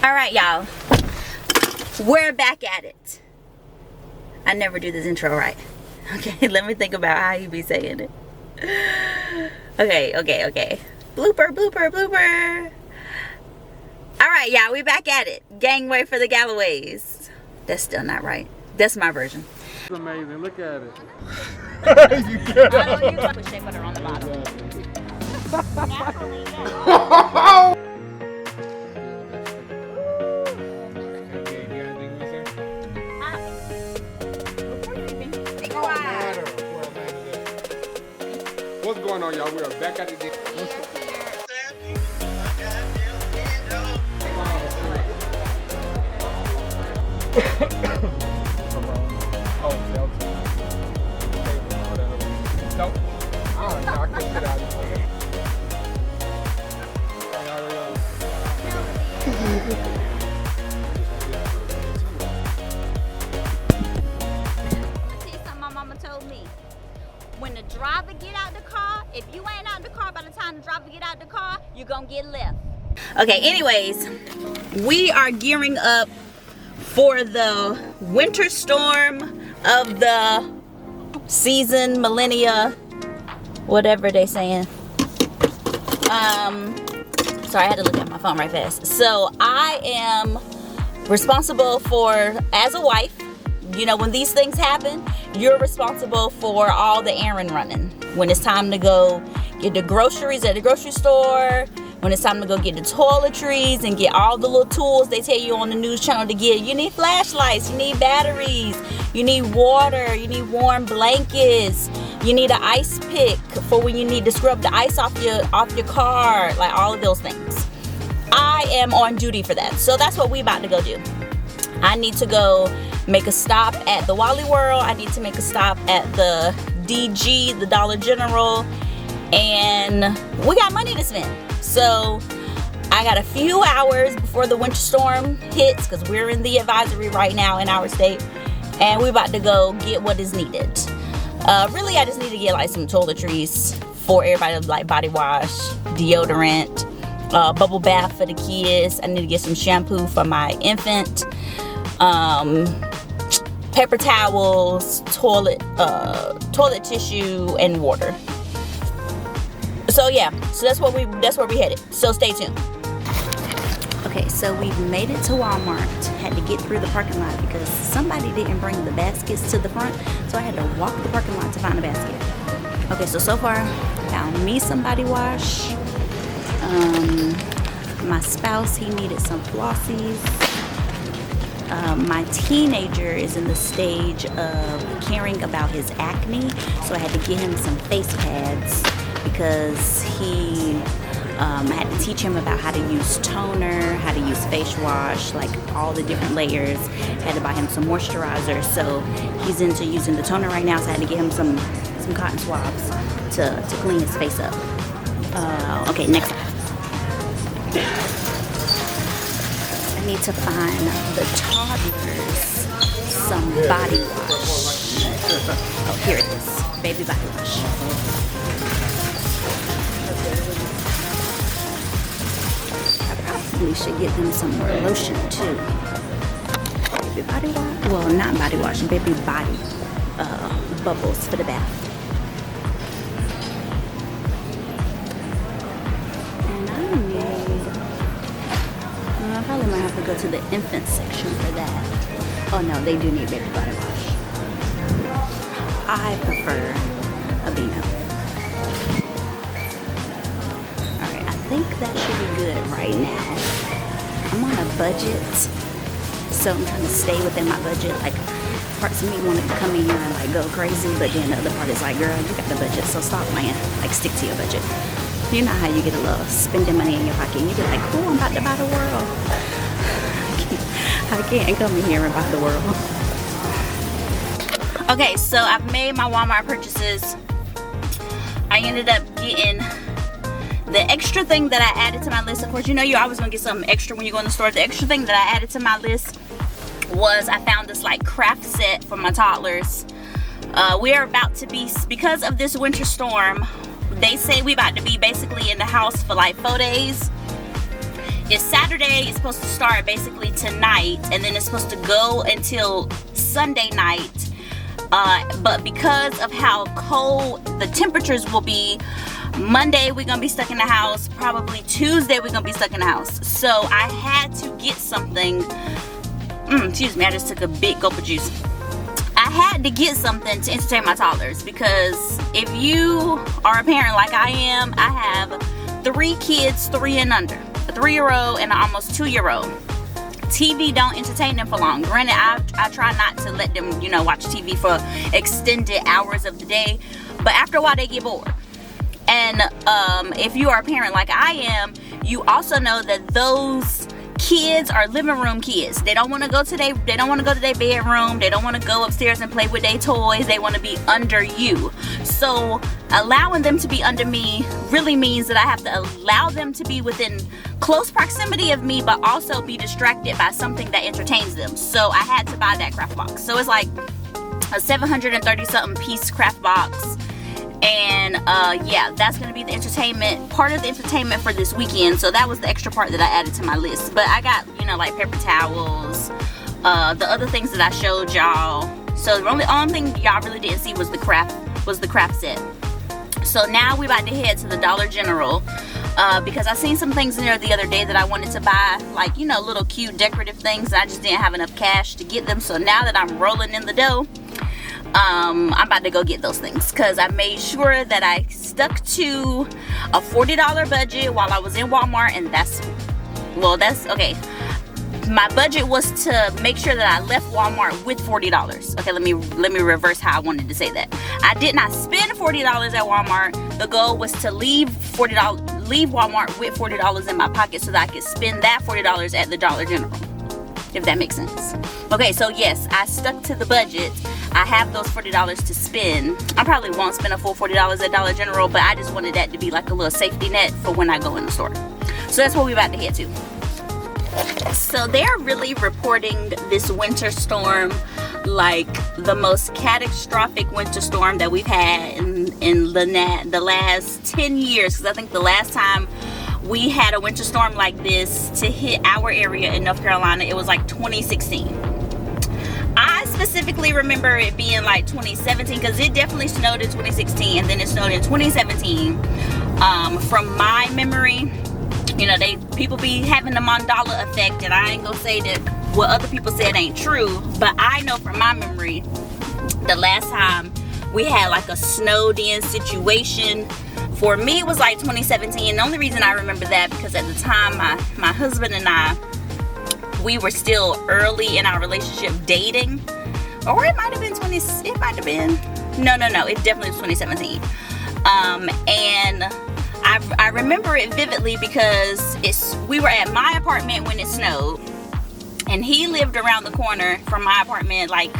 All right, y'all. We're back at it. I never do this intro right. Okay, let me think about how you be saying it. Okay. Blooper. All right, y'all. We back at it. Gangway for the Galloways. That's still not right. That's my version. It's amazing. Look at it. You put shea butter on the bottom. What's going on, y'all? We are back at it again. When the driver get out the car, if you ain't out the car by the time the driver get out the car, you're gonna get left. Okay, anyways, we are gearing up for the winter storm of the season, millennia, whatever they saying. Sorry, I had to look at my phone right fast. So I am responsible for, as a wife, you know, when these things happen, you're responsible for all the errand running. When it's time to go get the groceries at the grocery store, when it's time to go get the toiletries and get all the little tools they tell you on the news channel to get. You need flashlights, you need batteries, you need water, you need warm blankets, you need an ice pick for when you need to scrub the ice off your car, like all of those things. I am on duty for that. So that's what we about to go do. I need to go make a stop at the Wally World. I need to make a stop at the DG, the Dollar General, and we got money to spend. So I got a few hours before the winter storm hits, because we're in the advisory right now in our state, and we're about to go get what is needed. Really, I just need to get like some toiletries for everybody, like body wash, deodorant, bubble bath for the kids. I need to get some shampoo for my infant, paper towels, toilet tissue, and water. So yeah, so that's where we headed. So stay tuned. Okay, so we've made it to Walmart. Had to get through the parking lot because somebody didn't bring the baskets to the front, so I had to walk the parking lot to find a basket. Okay, so far, found me some body wash. My spouse, he needed some flossies. My teenager is in the stage of caring about his acne, so I had to get him some face pads because I had to teach him about how to use toner, how to use face wash, like all the different layers. Had to buy him some moisturizer, so he's into using the toner right now, so I had to get him some cotton swabs to clean his face up. Okay, next up. I need to find the toddlers some body wash. Oh, here it is. Baby body wash. I probably should get them some more lotion too. Baby body wash? Well, not body wash. Baby body bubbles for the bath. I probably might have to go to the infant section for that. Oh no, they do need baby body wash. I prefer a Beano. Alright, I think that should be good right now. I'm on a budget, so I'm trying to stay within my budget. Like, parts of me want to come in here and like go crazy, but then the other part is like, girl, you got the budget, so stop playing. Like, stick to your budget. You know how you get a little spending money in your pocket and you get like, oh, I'm about to buy the world. I can't come in here and buy the world. Okay, so I've made my Walmart purchases. I ended up getting the extra thing that I added to my list. Of course, you know you're always gonna get something extra when you go in the store. The extra thing that I added to my list was I found this like craft set for my toddlers. We are about to be, because of this winter storm, they say we about to be basically in the house for like 4 days. it's Saturday. It's supposed to start basically tonight, and then it's supposed to go until Sunday night. But because of how cold the temperatures will be, Monday we're gonna be stuck in the house. Probably Tuesday we're gonna be stuck in the house. So I had to get something. Excuse me, I just took a big gulp of juice. I had to get something to entertain my toddlers, because if you are a parent like I am, I have 3 kids, 3 and under, a 3-year-old and an almost 2-year-old. TV don't entertain them for long. Granted, I try not to let them, you know, watch TV for extended hours of the day, but after a while they get bored. And if you are a parent like I am, you also know that those kids are living room kids. They don't want to go to their bedroom. They don't want to go upstairs and play with their toys. They want to be under you. So allowing them to be under me really means that I have to allow them to be within close proximity of me, but also be distracted by something that entertains them. So I had to buy that craft box. So it's like a 730 something piece craft box. And yeah, that's gonna be the entertainment, part of the entertainment for this weekend. So that was the extra part that I added to my list. But I got, you know, like paper towels, the other things that I showed y'all. So the only thing y'all really didn't see was the craft set. So now we about to head to the Dollar General, because I seen some things in there the other day that I wanted to buy, like, you know, little cute decorative things. I just didn't have enough cash to get them. So now that I'm rolling in the dough, I'm about to go get those things, because I made sure that I stuck to a $40 budget while I was in Walmart. And that's okay. My budget was to make sure that I left Walmart with $40. Okay, let me reverse how I wanted to say that. I did not spend $40 at Walmart. The goal was to leave Walmart with $40 in my pocket so that I could spend that $40 at the Dollar General, if that makes sense. Okay, so yes, I stuck to the budget. I have those $40 to spend. I probably won't spend a full $40 at Dollar General, but I just wanted that to be like a little safety net for when I go in the store. So that's what we're about to head to. So they're really reporting this winter storm like the most catastrophic winter storm that we've had in the last 10 years. Because I think the last time we had a winter storm like this to hit our area in North Carolina, it was like 2016. I specifically remember it being like 2017, because it definitely snowed in 2016 and then it snowed in 2017. From my memory, you know, people be having the Mandela effect, and I ain't gonna say that what other people said ain't true, but I know from my memory the last time we had like a snowed in situation for me was like 2017. The only reason I remember that because at the time my husband and I, we were still early in our relationship dating, or it might have been no, it definitely was 2017. And I remember it vividly because we were at my apartment when it snowed, and he lived around the corner from my apartment. Like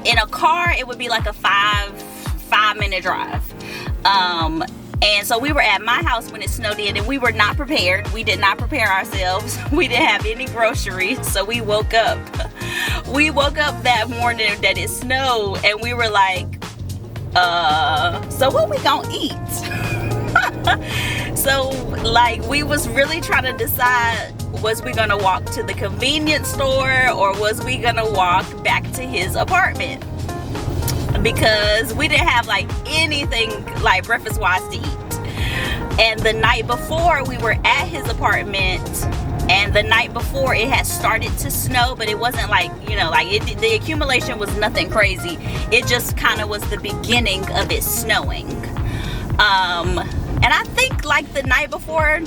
in a car, it would be like a five-minute drive. And so we were at my house when it snowed in, and we were not prepared. We did not prepare ourselves. We didn't have any groceries. So we woke up. We woke up that morning that it snowed, and we were like, so what we gonna eat? So like we was really trying to decide, was we gonna walk to the convenience store or was we gonna walk back to his apartment? Because we didn't have like anything like breakfast wise to eat. And the night before we were at his apartment, and the night before it had started to snow, but it wasn't like, you know, like the accumulation was nothing crazy. It just kind of was the beginning of it snowing. And I think like the night before,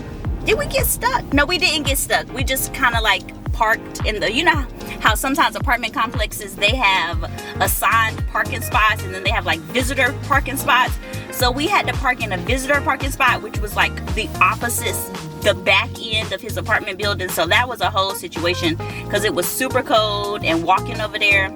did we get stuck? No, we didn't get stuck. We just kind of like parked in the, you know how sometimes apartment complexes, they have assigned parking spots and then they have like visitor parking spots. So we had to park in a visitor parking spot, which was like the opposite, the back end of his apartment building. So that was a whole situation because it was super cold and walking over there.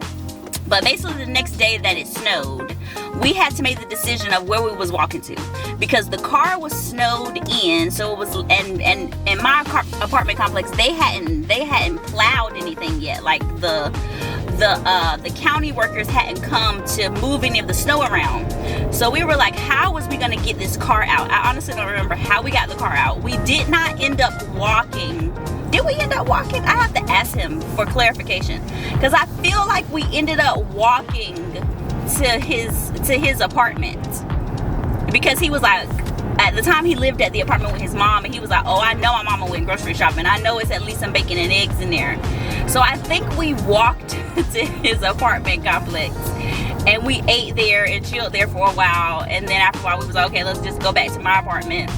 But basically the next day that it snowed, we had to make the decision of where we was walking to, because the car was snowed in. So it was, and in my apartment complex, they hadn't plowed anything yet. Like the the county workers hadn't come to move any of the snow around. So we were like, how was we gonna get this car out? I honestly don't remember how we got the car out. We did not end up walking. Did we end up walking? I have to ask him for clarification, because I feel like we ended up walking to his apartment, because he was like, at the time he lived at the apartment with his mom, and he was like, oh, I know my mama went grocery shopping. I know it's at least some bacon and eggs in there. So I think we walked to his apartment complex, and we ate there and chilled there for a while. And then after a while we was like, okay, let's just go back to my apartment.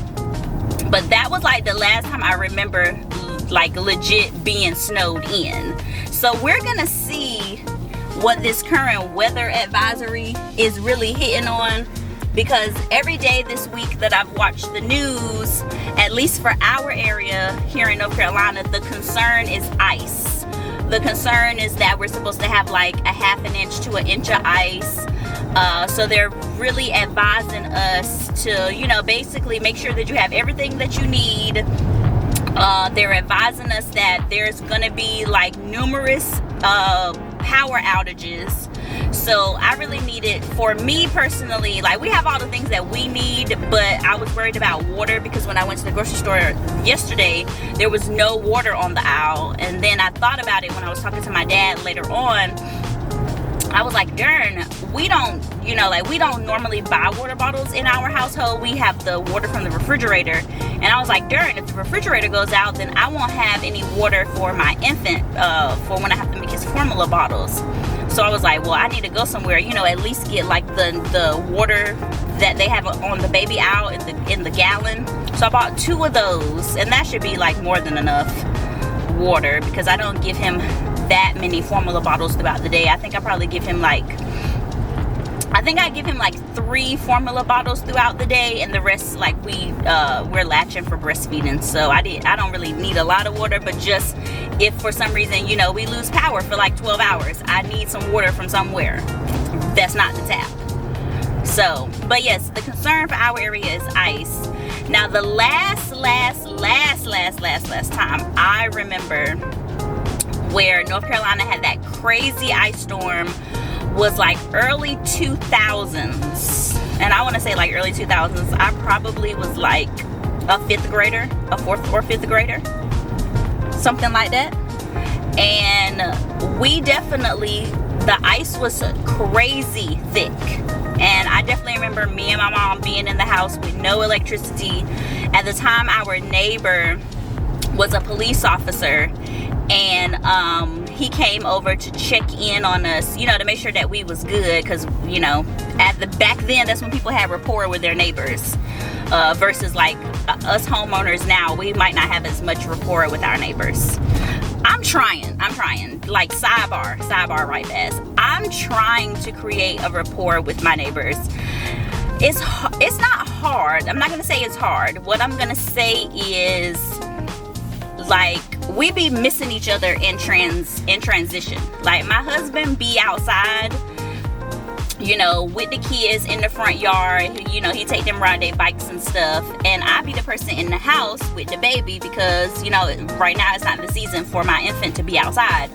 But that was like the last time I remember like legit being snowed in. So we're gonna see what this current weather advisory is really hitting on, because every day this week that I've watched the news, at least for our area here in North Carolina, the concern is ice. The concern is that we're supposed to have like a ½ inch to an inch of ice. So they're really advising us to, you know, basically make sure that you have everything that you need. They're advising us that there's gonna be like numerous power outages. So I really need it. For me personally, like, we have all the things that we need, but I was worried about water, because when I went to the grocery store yesterday, there was no water on the aisle. And then I thought about it when I was talking to my dad later on. I was like, darn, we don't, you know, like, we don't normally buy water bottles in our household. We have the water from the refrigerator. And I was like, darn, if the refrigerator goes out, then I won't have any water for my infant for when I have to make his formula bottles. So I was like, well, I need to go somewhere, you know, at least get like the water that they have on the baby aisle in the gallon. So I bought 2 of those, and that should be like more than enough water, because I don't give him that many formula bottles throughout the day. I think I probably give him like, I give him like 3 formula bottles throughout the day, and the rest, like, we're latching for breastfeeding. So I don't really need a lot of water, but just if for some reason, you know, we lose power for like 12 hours, I need some water from somewhere that's not the tap. So, but yes, the concern for our area is ice. Now the last time I remember where North Carolina had that crazy ice storm was like early 2000s. And I want to say like early 2000s. I probably was like a 4th or 5th grader, something like that. And we definitely, the ice was crazy thick. And I definitely remember me and my mom being in the house with no electricity. At the time, our neighbor was a police officer, and he came over to check in on us, you know, to make sure that we was good, because, you know, back then, that's when people had rapport with their neighbors, versus like us homeowners now, we might not have as much rapport with our neighbors. I'm trying, like, sidebar right fast. I'm trying to create a rapport with my neighbors. It's not hard. I'm not gonna say it's hard. What I'm gonna say is, like, we be missing each other in transition. Like, my husband be outside, you know, with the kids in the front yard. You know, he take them ride their bikes and stuff, and I be the person in the house with the baby, because, you know, right now it's not the season for my infant to be outside.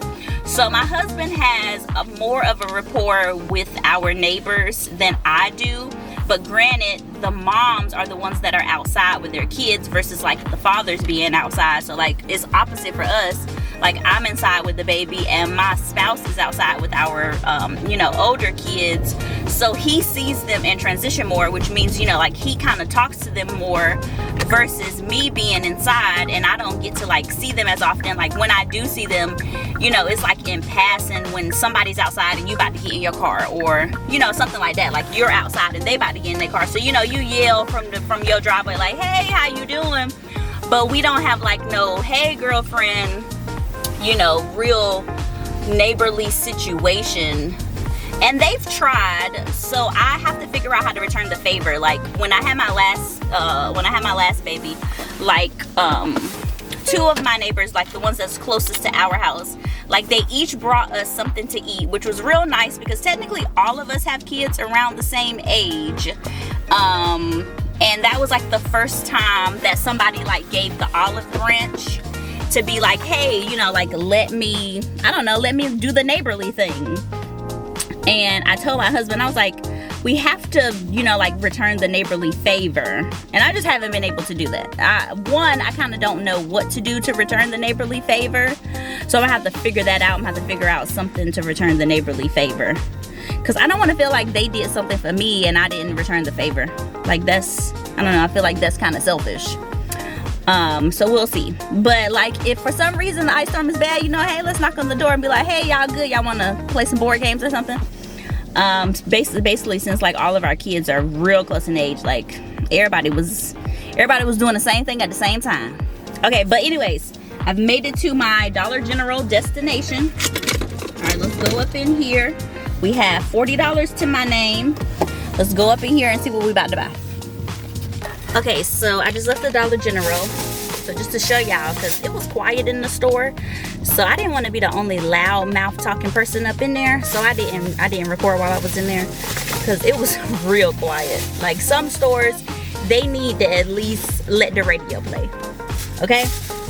So my husband has more of a rapport with our neighbors than I do. But granted, the moms are the ones that are outside with their kids versus like the fathers being outside. So like, it's opposite for us. Like, I'm inside with the baby, and my spouse is outside with our, you know, older kids. So he sees them in transition more, which means, you know, like, he kind of talks to them more versus me being inside, and I don't get to like see them as often. Like, when I do see them, you know, it's like in passing when somebody's outside and you about to get in your car, or, you know, something like that. Like, you're outside and they about to get in their car. So, you know, you yell from your driveway like, hey, how you doing? But we don't have like no, hey, girlfriend, you know, real neighborly situation. And they've tried, so I have to figure out how to return the favor. Like, when I had my last baby, like, 2 of my neighbors, like the ones that's closest to our house, like, they each brought us something to eat, which was real nice, because technically all of us have kids around the same age. And that was like the first time that somebody like gave the olive branch. to be like, hey, you know, like let me do the neighborly thing. And I told my husband, I was like, we have to, you know, like return the neighborly favor. And I just haven't been able to do that. I kind of don't know what to do to return the neighborly favor. So I'm gonna have to figure that out. I'm gonna have to figure out something to return the neighborly favor. Because I don't want to feel like they did something for me and I didn't return the favor. Like that's, I don't know, I feel like that's kind of selfish. So we'll see. But like if for some reason the ice storm is bad, you know, hey, let's knock on the door and be like, hey, y'all good? Y'all want to play some board games or something? Basically since like all of our kids are real close in age, like everybody was doing the same thing at the same time. Okay, but anyways, I've made it to my Dollar General destination. All right, let's go up in here. We have $40 to my name. Let's go up in here and see what we about to buy. Okay, so I just left the Dollar General. So just to show y'all, because it was quiet in the store, so I didn't want to be the only loud mouth talking person up in there. So I didn't record while I was in there because it was real quiet. Like some stores, they need to at least let the radio play. Okay,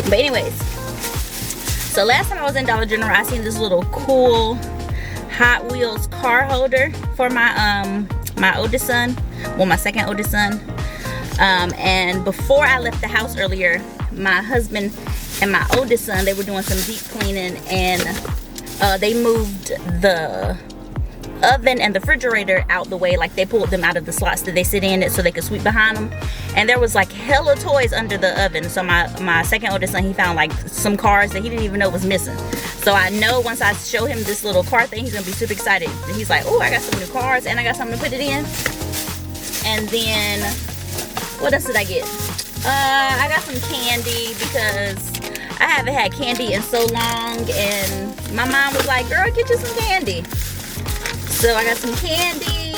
but anyways, so last time I was in Dollar General, I seen this little cool Hot Wheels car holder for my my oldest son, well, my second oldest son. And before I left the house earlier, my husband and my oldest son, they were doing some deep cleaning, and they moved the oven and the refrigerator out the way. Like they pulled them out of the slots that they sit in it so they could sweep behind them. And there was like hella toys under the oven. So my second oldest son, he found like some cars that he didn't even know was missing. So I know once I show him this little car thing, he's gonna be super excited. He's like, oh, I got some new cars and I got something to put it in. And then what else did I get? I got some candy because I haven't had candy in so long, and my mom was like, girl, get you some candy. So I got some candy.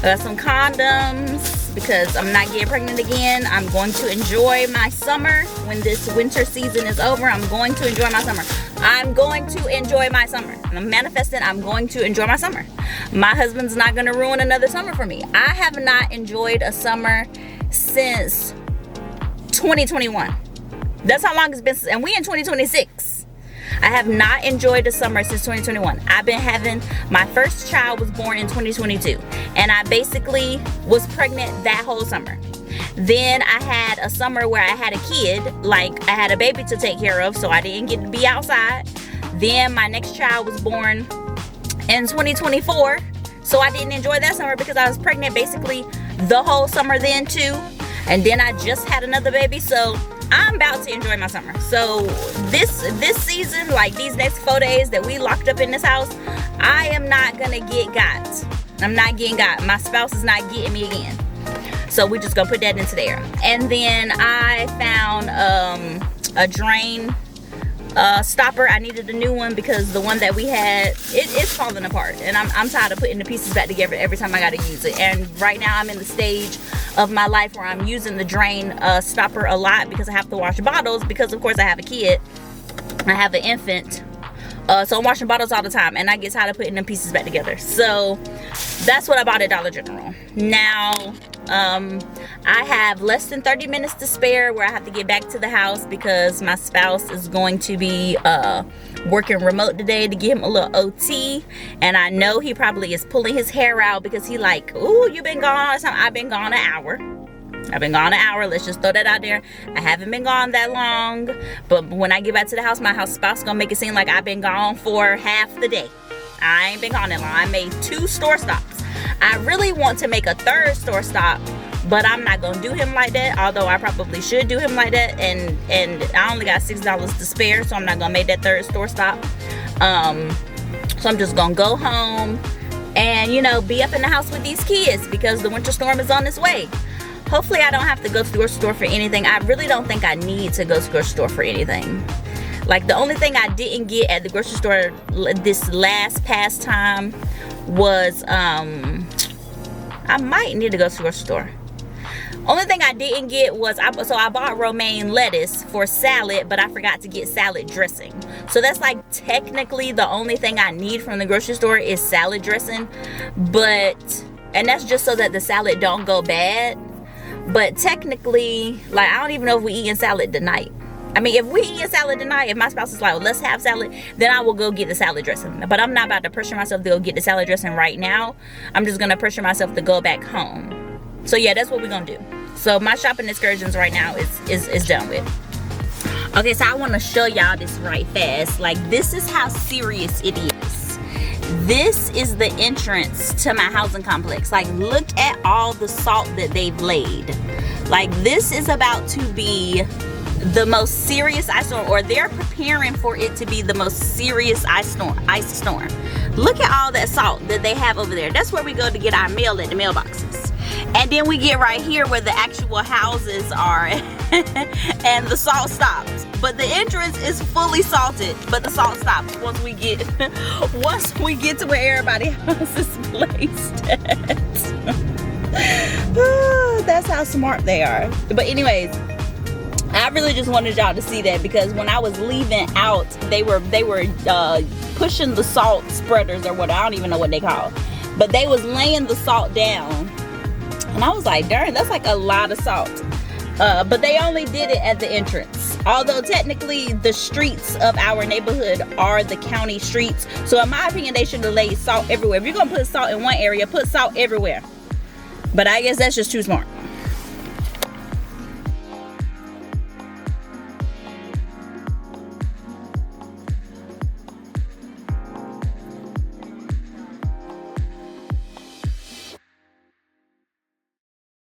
I got some condoms because I'm not getting pregnant again. I'm going to enjoy my summer. When this winter season is over, I'm going to enjoy my summer. I'm going to enjoy my summer. I'm manifesting, I'm going to enjoy my summer. My husband's not gonna ruin another summer for me. I have not enjoyed a summer since 2021. That's how long it's been, and we in 2026. I have not enjoyed a summer since 2021. I've been having, my first child was born in 2022, and I basically was pregnant that whole summer. Then I had a summer where I had a kid, like I had a baby to take care of, so I didn't get to be outside. Then my next child was born in 2024, so I didn't enjoy that summer because I was pregnant basically the whole summer then too. And then I just had another baby, so I'm about to enjoy my summer. So this season, like these next 4 days that we locked up in this house, I am not gonna get got. I'm not getting got. My spouse is not getting me again. So we're just gonna put that into there. And then I found a drain stopper. I needed a new one because the one that we had, it's falling apart, and I'm tired of putting the pieces back together every time I gotta use it. And right now I'm in the stage of my life where I'm using the drain stopper a lot because I have to wash bottles, because of course I have a kid, I have an infant, so I'm washing bottles all the time, and I get tired of putting them pieces back together. So that's what I bought at Dollar General. Now I have less than 30 minutes to spare where I have to get back to the house because my spouse is going to be working remote today to give him a little OT, and I know he probably is pulling his hair out because he like, ooh, you been gone all the time. I've been gone an hour. Let's just throw that out there. I haven't been gone that long, but when I get back to the house, my house spouse gonna make it seem like I've been gone for half the day. I ain't been gone that long. I made 2 store stops. I really want to make a 3rd store stop, but I'm not gonna do him like that, although I probably should do him like that, and I only got $6 to spare, so I'm not gonna make that 3rd store stop. So I'm just gonna go home and, you know, be up in the house with these kids because the winter storm is on its way. Hopefully I don't have to go to the grocery store for anything. I really don't think I need to go to the grocery store for anything. Like the only thing I didn't get at the grocery store this past time was I might need to go to the grocery store. Only thing I didn't get was I bought romaine lettuce for salad, but I forgot to get salad dressing. So that's like technically the only thing I need from the grocery store is salad dressing, and that's just so that the salad don't go bad. But technically, like, I don't even know if we eating salad tonight. I mean, if we eat salad tonight, if my spouse is like, well, let's have salad, then I will go get the salad dressing. But I'm not about to pressure myself to go get the salad dressing right now. I'm just gonna pressure myself to go back home. So yeah, that's what we're gonna do. So my shopping excursions right now is done with. Okay, so I want to show y'all this right fast. Like, this is how serious it is. This is the entrance to my housing complex. Like, look at all the salt that they've laid. Like, this is about to be the most serious ice storm, or they're preparing for it to be the most serious ice storm. Look at all that salt that they have over there. That's where we go to get our mail at the mailboxes. And then we get right here where the actual houses are and the salt stops. But the entrance is fully salted, but the salt stops once we get to where everybody else is placed at. That's how smart they are. But anyways, I really just wanted y'all to see that, because when I was leaving out, they were pushing the salt spreaders or what, I don't even know what they call, but they was laying the salt down, and I was like, darn, that's like a lot of salt. But they only did it at the entrance. Although technically the streets of our neighborhood are the county streets, so in my opinion they should have laid salt everywhere. If you're gonna put salt in one area, put salt everywhere. But I guess that's just too smart.